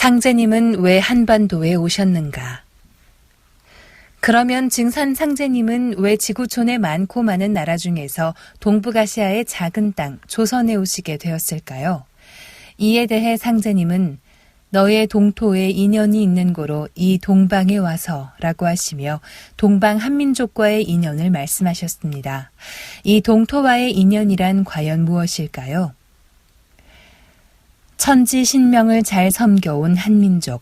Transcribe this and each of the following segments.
상제님은 왜 한반도에 오셨는가? 그러면 증산 상제님은 왜 지구촌의 많고 많은 나라 중에서 동북아시아의 작은 땅 조선에 오시게 되었을까요? 이에 대해 상제님은 너의 동토에 인연이 있는 고로 이 동방에 와서 라고 하시며 동방 한민족과의 인연을 말씀하셨습니다. 이 동토와의 인연이란 과연 무엇일까요? 천지 신명을 잘 섬겨온 한민족.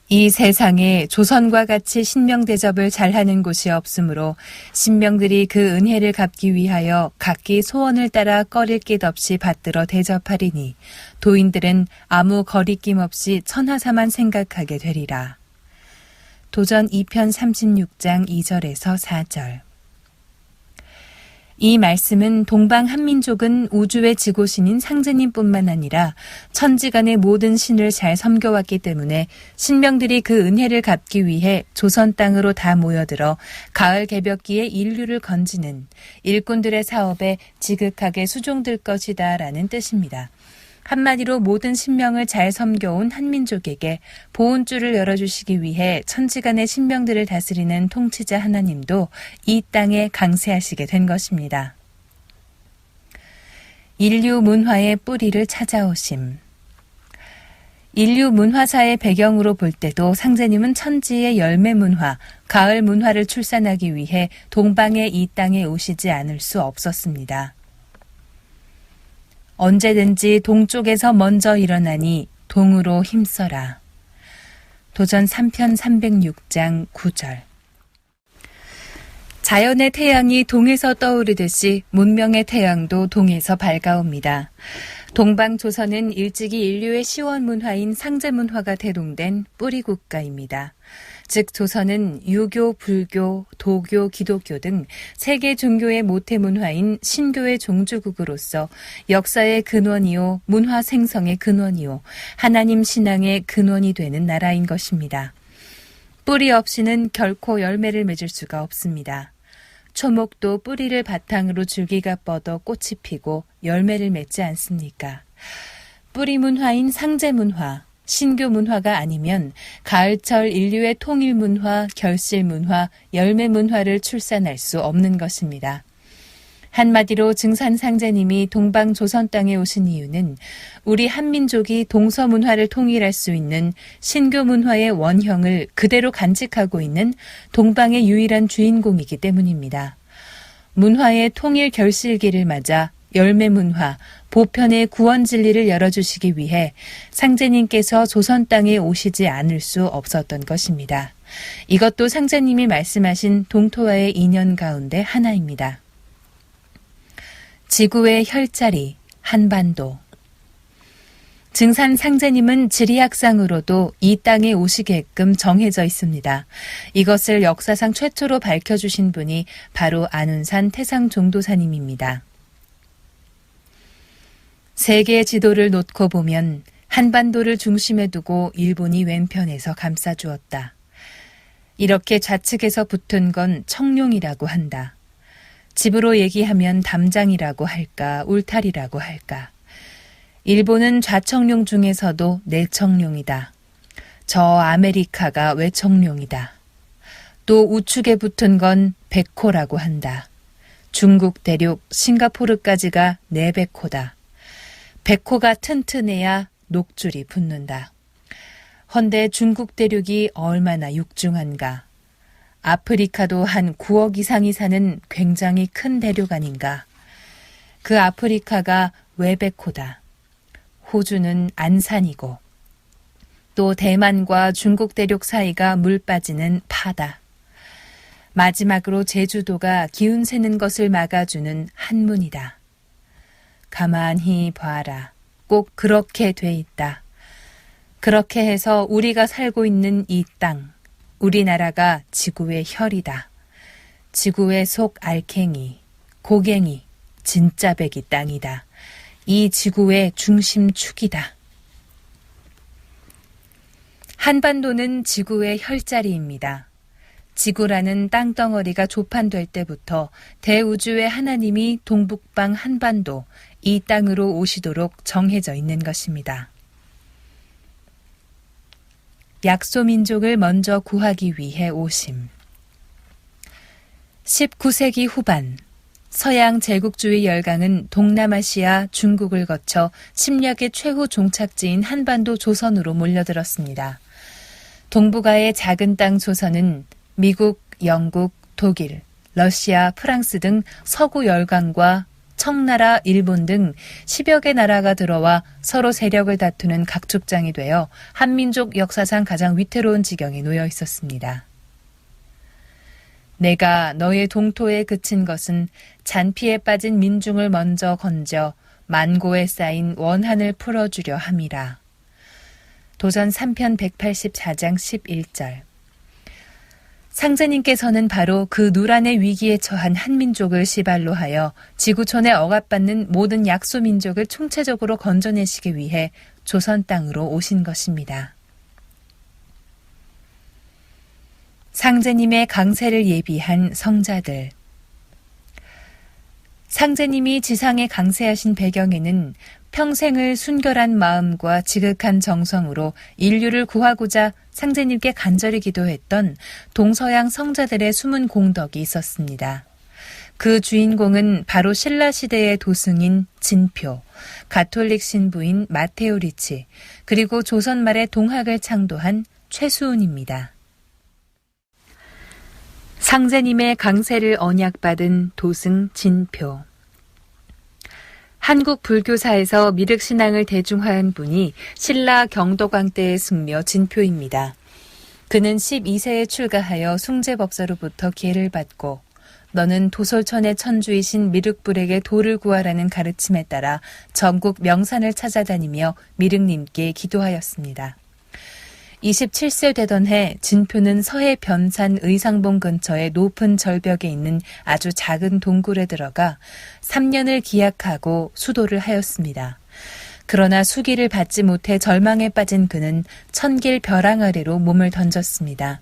이 세상에 조선과 같이 신명 대접을 잘하는 곳이 없으므로 신명들이 그 은혜를 갚기 위하여 각기 소원을 따라 꺼릴 깃 없이 받들어 대접하리니 도인들은 아무 거리낌 없이 천하사만 생각하게 되리라. 도전 2편 36장 2절에서 4절. 이 말씀은 동방 한민족은 우주의 지고신인 상제님뿐만 아니라 천지간의 모든 신을 잘 섬겨왔기 때문에 신명들이 그 은혜를 갚기 위해 조선 땅으로 다 모여들어 가을 개벽기에 인류를 건지는 일꾼들의 사업에 지극하게 수종될 것이다 라는 뜻입니다. 한마디로 모든 신명을 잘 섬겨온 한민족에게 보온줄을 열어주시기 위해 천지간의 신명들을 다스리는 통치자 하나님도 이 땅에 강세하시게 된 것입니다. 인류 문화의 뿌리를 찾아오심. 인류 문화사의 배경으로 볼 때도 상제님은 천지의 열매 문화, 가을 문화를 출산하기 위해 동방의 이 땅에 오시지 않을 수 없었습니다. 언제든지 동쪽에서 먼저 일어나니 동으로 힘써라. 도전 3편 306장 9절. 자연의 태양이 동에서 떠오르듯이 문명의 태양도 동에서 밝아옵니다. 동방조선은 일찍이 인류의 시원 문화인 상제 문화가 대동된 뿌리 국가입니다. 즉 조선은 유교, 불교, 도교, 기독교 등 세계 종교의 모태 문화인 신교의 종주국으로서 역사의 근원이요, 문화 생성의 근원이요, 하나님 신앙의 근원이 되는 나라인 것입니다. 뿌리 없이는 결코 열매를 맺을 수가 없습니다. 초목도 뿌리를 바탕으로 줄기가 뻗어 꽃이 피고 열매를 맺지 않습니까? 뿌리 문화인 상제 문화, 신교 문화가 아니면 가을철 인류의 통일 문화, 결실 문화, 열매 문화를 출산할 수 없는 것입니다. 한마디로 증산 상제님이 동방 조선 땅에 오신 이유는 우리 한민족이 동서 문화를 통일할 수 있는 신교 문화의 원형을 그대로 간직하고 있는 동방의 유일한 주인공이기 때문입니다. 문화의 통일 결실기를 맞아 열매 문화, 보편의 구원 진리를 열어주시기 위해 상제님께서 조선 땅에 오시지 않을 수 없었던 것입니다. 이것도 상제님이 말씀하신 동토와의 인연 가운데 하나입니다. 지구의 혈자리, 한반도. 증산 상제님은 지리학상으로도 이 땅에 오시게끔 정해져 있습니다. 이것을 역사상 최초로 밝혀주신 분이 바로 안운산 태상종도사님입니다. 세계 지도를 놓고 보면 한반도를 중심에 두고 일본이 왼편에서 감싸주었다. 이렇게 좌측에서 붙은 건 청룡이라고 한다. 집으로 얘기하면 담장이라고 할까, 울타리라고 할까. 일본은 좌청룡 중에서도 내청룡이다. 저 아메리카가 외청룡이다. 또 우측에 붙은 건 백호라고 한다. 중국 대륙 싱가포르까지가 내백호다. 백호가 튼튼해야 녹줄이 붙는다. 헌데 중국 대륙이 얼마나 육중한가. 아프리카도 한 9억 이상이 사는 굉장히 큰 대륙 아닌가. 그 아프리카가 외백호다. 호주는 안산이고 또 대만과 중국 대륙 사이가 물 빠지는 파다. 마지막으로 제주도가 기운 새는 것을 막아주는 한문이다. 가만히 봐라. 꼭 그렇게 돼 있다. 그렇게 해서 우리가 살고 있는 이 땅, 우리나라가 지구의 혈이다. 지구의 속 알갱이, 고갱이, 진짜배기 땅이다. 이 지구의 중심축이다. 한반도는 지구의 혈자리입니다. 지구라는 땅덩어리가 조판될 때부터 대우주의 하나님이 동북방 한반도, 이 땅으로 오시도록 정해져 있는 것입니다. 약소민족을 먼저 구하기 위해 오심. 19세기 후반 서양 제국주의 열강은 동남아시아 중국을 거쳐 침략의 최후 종착지인 한반도 조선으로 몰려들었습니다. 동북아의 작은 땅 조선은 미국, 영국, 독일, 러시아, 프랑스 등 서구 열강과 청나라, 일본 등 10여 개 나라가 들어와 서로 세력을 다투는 각축장이 되어 한민족 역사상 가장 위태로운 지경에 놓여 있었습니다. 내가 너의 동토에 그친 것은 잔피에 빠진 민중을 먼저 건져 만고에 쌓인 원한을 풀어주려 함이라. 도전 3편 184장 11절. 상제님께서는 바로 그 누란의 위기에 처한 한민족을 시발로 하여 지구촌에 억압받는 모든 약소민족을 총체적으로 건져내시기 위해 조선 땅으로 오신 것입니다. 상제님의 강세를 예비한 성자들. 상제님이 지상에 강세하신 배경에는 평생을 순결한 마음과 지극한 정성으로 인류를 구하고자 상제님께 간절히 기도했던 동서양 성자들의 숨은 공덕이 있었습니다. 그 주인공은 바로 신라 시대의 도승인 진표, 가톨릭 신부인 마테오 리치, 그리고 조선 말에 동학을 창도한 최수훈입니다. 상제님의 강세를 언약받은 도승 진표. 한국 불교사에서 미륵신앙을 대중화한 분이 신라 경도광 때의 승려 진표입니다. 그는 12세에 출가하여 숭제법사로부터 기회를 받고 너는 도솔천의 천주이신 미륵불에게 도를 구하라는 가르침에 따라 전국 명산을 찾아다니며 미륵님께 기도하였습니다. 27세 되던 해 진표는 서해 변산 의상봉 근처의 높은 절벽에 있는 아주 작은 동굴에 들어가 3년을 기약하고 수도를 하였습니다. 그러나 수기를 받지 못해 절망에 빠진 그는 천길 벼랑 아래로 몸을 던졌습니다.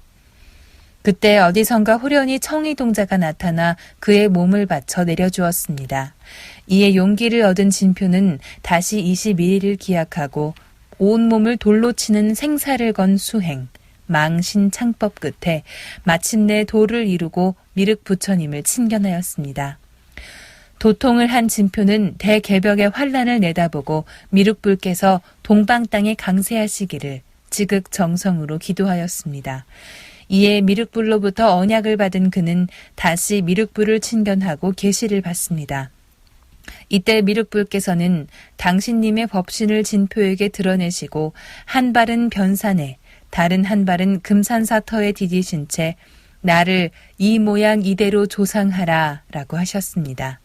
그때 어디선가 후련히 청이동자가 나타나 그의 몸을 받쳐 내려주었습니다. 이에 용기를 얻은 진표는 다시 21일을 기약하고 온몸을 돌로 치는 생사를 건 수행, 망신창법 끝에 마침내 도를 이루고 미륵 부처님을 친견하였습니다. 도통을 한 진표는 대개벽의 환란을 내다보고 미륵불께서 동방 땅에 강세하시기를 지극정성으로 기도하였습니다. 이에 미륵불로부터 언약을 받은 그는 다시 미륵불을 친견하고 계시를 받습니다. 이때 미륵불께서는 당신님의 법신을 진표에게 드러내시고 한 발은 변산에 다른 한 발은 금산사터에 디디신 채 나를 이 모양 이대로 조상하라 라고 하셨습니다.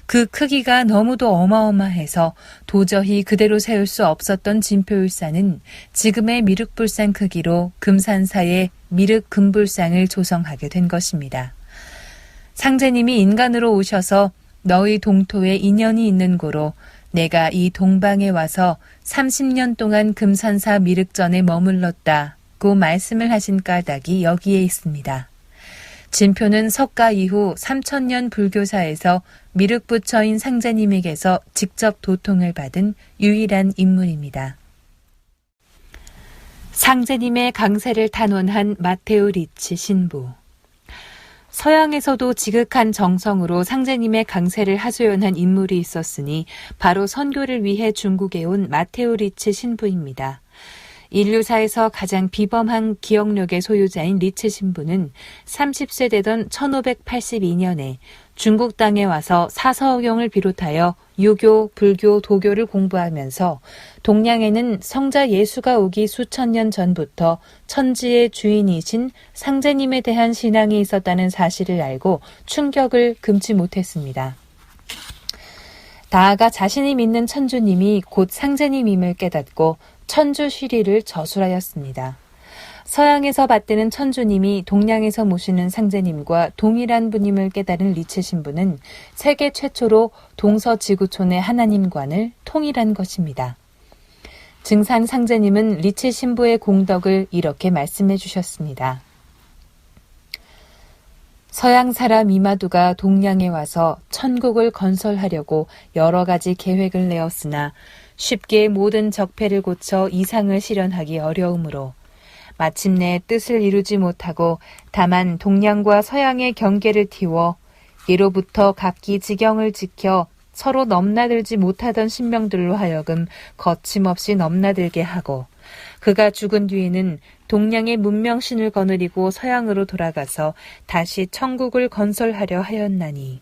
그 크기가 너무도 어마어마해서 도저히 그대로 세울 수 없었던 진표율사는 지금의 미륵불상 크기로 금산사에 미륵금불상을 조성하게 된 것입니다. 상제님이 인간으로 오셔서 너희 동토에 인연이 있는 고로 내가 이 동방에 와서 30년 동안 금산사 미륵전에 머물렀다고 말씀을 하신 까닭이 여기에 있습니다. 진표는 석가 이후 3000년 불교사에서 미륵부처인 상제님에게서 직접 도통을 받은 유일한 인물입니다. 상제님의 강세를 탄원한 마테오 리치 신부. 서양에서도 지극한 정성으로 상제님의 강세를 하소연한 인물이 있었으니 바로 선교를 위해 중국에 온 마테오 리치 신부입니다. 인류사에서 가장 비범한 기억력의 소유자인 리치 신부는 30세 되던 1582년에 중국 땅에 와서 사서경을 비롯하여 유교, 불교, 도교를 공부하면서 동양에는 성자 예수가 오기 수천 년 전부터 천지의 주인이신 상제님에 대한 신앙이 있었다는 사실을 알고 충격을 금치 못했습니다. 나아가 자신이 믿는 천주님이 곧 상제님임을 깨닫고 천주 쉬리를 저술하였습니다. 서양에서 받드는 천주님이 동양에서 모시는 상제님과 동일한 분임을 깨달은 리치 신부는 세계 최초로 동서지구촌의 하나님관을 통일한 것입니다. 증산 상제님은 리치 신부의 공덕을 이렇게 말씀해 주셨습니다. 서양 사람 이마두가 동양에 와서 천국을 건설하려고 여러 가지 계획을 내었으나 쉽게 모든 적폐를 고쳐 이상을 실현하기 어려우므로 마침내 뜻을 이루지 못하고 다만 동양과 서양의 경계를 틔워 예로부터 각기 지경을 지켜 서로 넘나들지 못하던 신명들로 하여금 거침없이 넘나들게 하고 그가 죽은 뒤에는 동양의 문명신을 거느리고 서양으로 돌아가서 다시 천국을 건설하려 하였나니.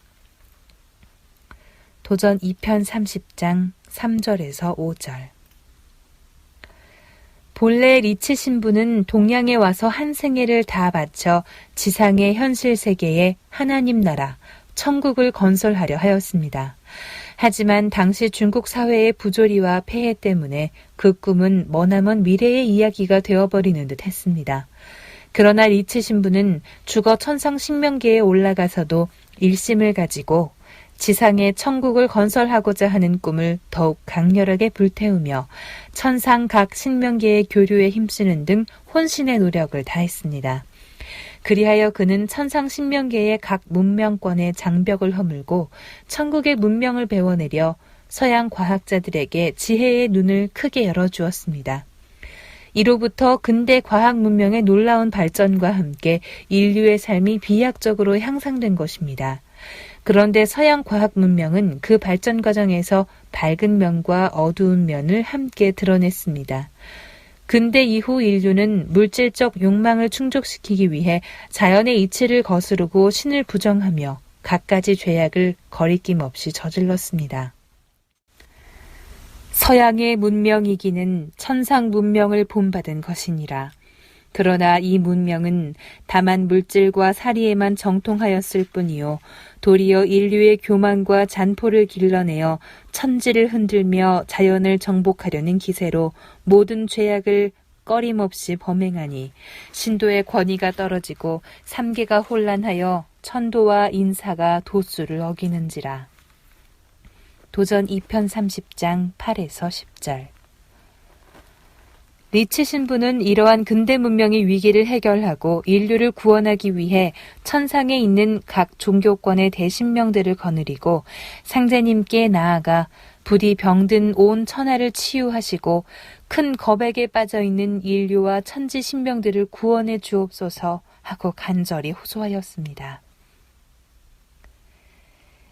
도전 2편 30장 3절에서 5절. 본래 리치 신부는 동양에 와서 한 생애를 다 바쳐 지상의 현실 세계에 하나님 나라, 천국을 건설하려 하였습니다. 하지만 당시 중국 사회의 부조리와 폐해 때문에 그 꿈은 머나먼 미래의 이야기가 되어버리는 듯 했습니다. 그러나 리치 신부는 죽어 천상 신명계에 올라가서도 일심을 가지고 지상의 천국을 건설하고자 하는 꿈을 더욱 강렬하게 불태우며 천상 각 신명계의 교류에 힘쓰는 등 혼신의 노력을 다했습니다. 그리하여 그는 천상 신명계의 각 문명권의 장벽을 허물고 천국의 문명을 배워내려 서양 과학자들에게 지혜의 눈을 크게 열어주었습니다. 이로부터 근대 과학 문명의 놀라운 발전과 함께 인류의 삶이 비약적으로 향상된 것입니다. 그런데 서양 과학 문명은 그 발전 과정에서 밝은 면과 어두운 면을 함께 드러냈습니다. 근대 이후 인류는 물질적 욕망을 충족시키기 위해 자연의 이치를 거스르고 신을 부정하며 갖가지 죄악을 거리낌 없이 저질렀습니다. 서양의 문명이기는 천상 문명을 본받은 것이니라. 그러나 이 문명은 다만 물질과 사리에만 정통하였을 뿐이요 도리어 인류의 교만과 잔포를 길러내어 천지를 흔들며 자연을 정복하려는 기세로 모든 죄악을 꺼림없이 범행하니 신도의 권위가 떨어지고 삼계가 혼란하여 천도와 인사가 도수를 어기는지라. 도전 2편 30장 8에서 10절. 리치 신부는 이러한 근대 문명의 위기를 해결하고 인류를 구원하기 위해 천상에 있는 각 종교권의 대신명들을 거느리고 상제님께 나아가 부디 병든 온 천하를 치유하시고 큰 겁액에 빠져있는 인류와 천지 신명들을 구원해 주옵소서 하고 간절히 호소하였습니다.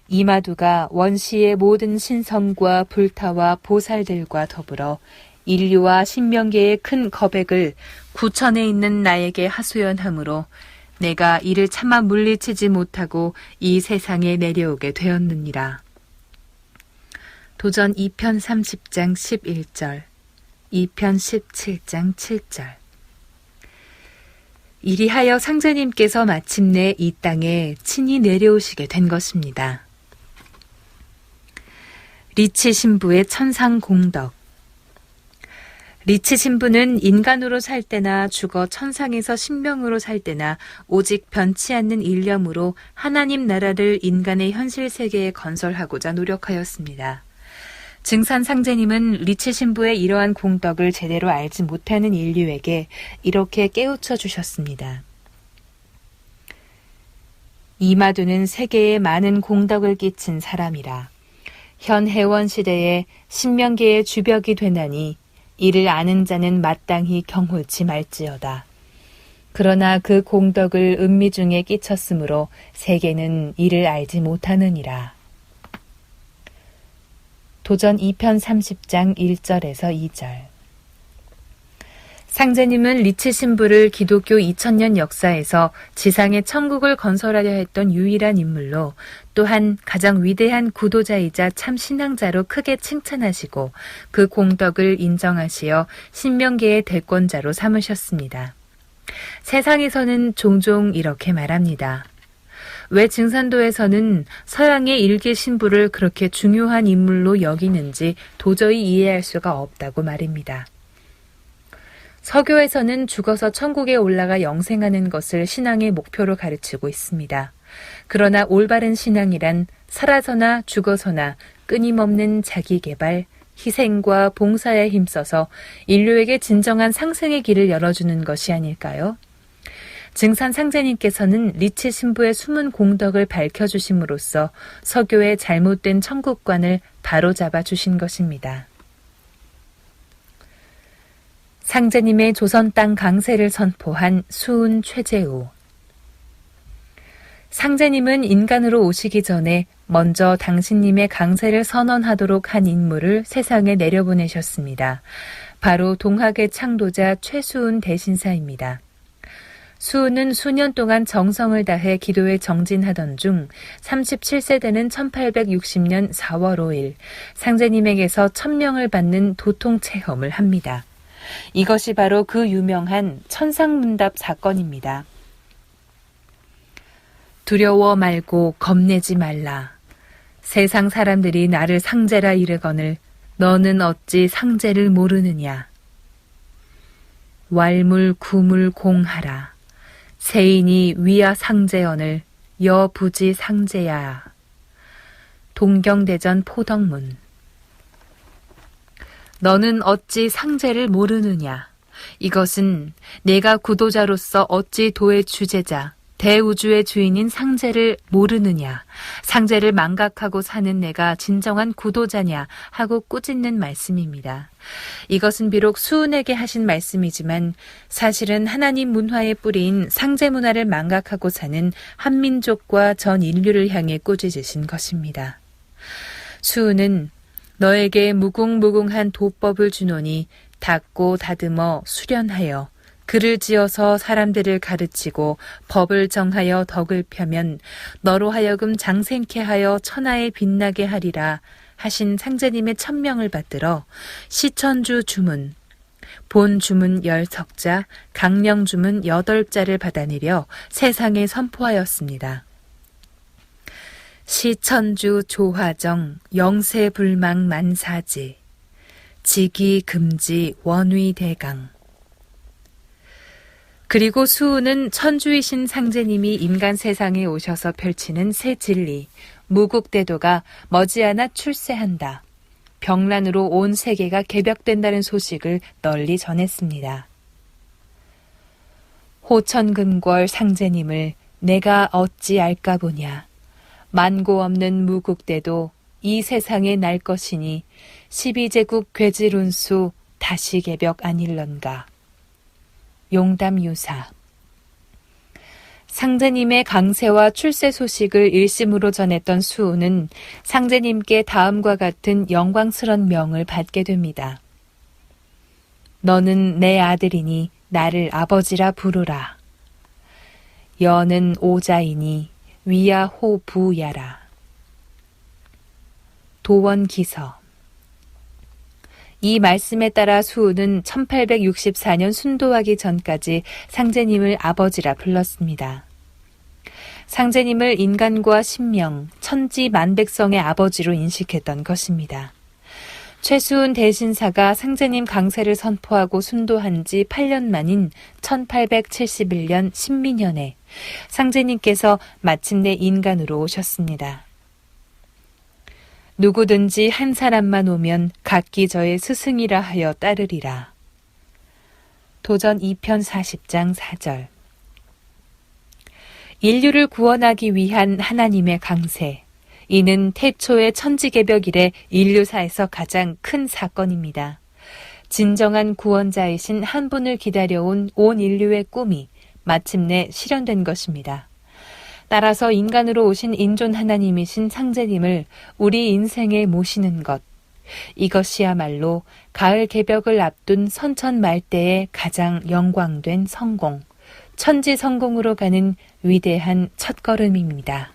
이마두가 원시의 모든 신성과 불타와 보살들과 더불어 인류와 신명계의 큰 겁액을 구천에 있는 나에게 하소연하므로 내가 이를 차마 물리치지 못하고 이 세상에 내려오게 되었느니라. 도전 2편 30장 11절, 2편 17장 7절. 이리하여 상제님께서 마침내 이 땅에 친히 내려오시게 된 것입니다. 리치 신부의 천상 공덕. 리치 신부는 인간으로 살 때나 죽어 천상에서 신명으로 살 때나 오직 변치 않는 일념으로 하나님 나라를 인간의 현실 세계에 건설하고자 노력하였습니다. 증산 상제님은 리치 신부의 이러한 공덕을 제대로 알지 못하는 인류에게 이렇게 깨우쳐 주셨습니다. 이마두는 세계에 많은 공덕을 끼친 사람이라. 현 해원 시대에 신명계의 주벽이 되나니 이를 아는 자는 마땅히 경홀치 말지어다. 그러나 그 공덕을 은미 중에 끼쳤으므로 세계는 이를 알지 못하느니라. 도전 2편 30장 1절에서 2절. 상제님은 리치 신부를 기독교 2000년 역사에서 지상의 천국을 건설하려 했던 유일한 인물로 또한 가장 위대한 구도자이자 참 신앙자로 크게 칭찬하시고 그 공덕을 인정하시어 신명계의 대권자로 삼으셨습니다. 세상에서는 종종 이렇게 말합니다. 왜 증산도에서는 서양의 일개 신부를 그렇게 중요한 인물로 여기는지 도저히 이해할 수가 없다고 말입니다. 서교에서는 죽어서 천국에 올라가 영생하는 것을 신앙의 목표로 가르치고 있습니다. 그러나 올바른 신앙이란 살아서나 죽어서나 끊임없는 자기개발, 희생과 봉사에 힘써서 인류에게 진정한 상생의 길을 열어주는 것이 아닐까요? 증산 상제님께서는 리치 신부의 숨은 공덕을 밝혀주심으로써 서교의 잘못된 천국관을 바로잡아 주신 것입니다. 상제님의 조선 땅 강세를 선포한 수은 최재우. 상제님은 인간으로 오시기 전에 먼저 당신님의 강세를 선언하도록 한 인물을 세상에 내려보내셨습니다. 바로 동학의 창도자 최수은 대신사입니다. 수은은 수년 동안 정성을 다해 기도에 정진하던 중 37세 되는 1860년 4월 5일 상제님에게서 천명을 받는 도통 체험을 합니다. 이것이 바로 그 유명한 천상문답 사건입니다. 두려워 말고 겁내지 말라. 세상 사람들이 나를 상제라 이르거늘 너는 어찌 상제를 모르느냐. 왈물 구물 공하라. 세인이 위야 상제언을 여부지 상제야. 동경대전 포덕문. 너는 어찌 상제를 모르느냐. 이것은 내가 구도자로서 어찌 도의 주제자 대우주의 주인인 상제를 모르느냐, 상제를 망각하고 사는 내가 진정한 구도자냐 하고 꾸짖는 말씀입니다. 이것은 비록 수은에게 하신 말씀이지만 사실은 하나님 문화의 뿌리인 상제 문화를 망각하고 사는 한민족과 전 인류를 향해 꾸짖으신 것입니다. 수은은 너에게 무궁무궁한 도법을 주노니 닦고 다듬어 수련하여 글을 지어서 사람들을 가르치고 법을 정하여 덕을 펴면 너로 하여금 장생케 하여 천하에 빛나게 하리라 하신 상제님의 천명을 받들어 시천주 주문, 본 주문 10석자, 강령 주문 8자를 받아내려 세상에 선포하였습니다. 시천주 조화정 영세불망 만사지 지기금지 원위대강. 그리고 수은은 천주이신 상제님이 인간 세상에 오셔서 펼치는 새 진리, 무국대도가 머지않아 출세한다. 병란으로 온 세계가 개벽된다는 소식을 널리 전했습니다. 호천근궐 상제님을 내가 어찌 알까 보냐. 만고 없는 무국대도 이 세상에 날 것이니 12제국 괴질운수 다시 개벽 아닐런가. 용담유사. 상제님의 강세와 출세 소식을 일심으로 전했던 수은은 상제님께 다음과 같은 영광스런 명을 받게 됩니다. 너는 내 아들이니 나를 아버지라 부르라. 여는 오자이니 위야 호부야라. 도원기서. 이 말씀에 따라 수은은 1864년 순도하기 전까지 상제님을 아버지라 불렀습니다. 상제님을 인간과 신명, 천지 만백성의 아버지로 인식했던 것입니다. 최수은 대신사가 상제님 강세를 선포하고 순도한 지 8년 만인 1871년 신민년에 상제님께서 마침내 인간으로 오셨습니다. 누구든지 한 사람만 오면 각기 저의 스승이라 하여 따르리라. 도전 2편 40장 4절. 인류를 구원하기 위한 하나님의 강세. 이는 태초의 천지개벽 이래 인류사에서 가장 큰 사건입니다. 진정한 구원자이신 한 분을 기다려온 온 인류의 꿈이 마침내 실현된 것입니다. 따라서 인간으로 오신 인존 하나님이신 상제님을 우리 인생에 모시는 것, 이것이야말로 가을 개벽을 앞둔 선천말대의 가장 영광된 성공, 천지 성공으로 가는 위대한 첫걸음입니다.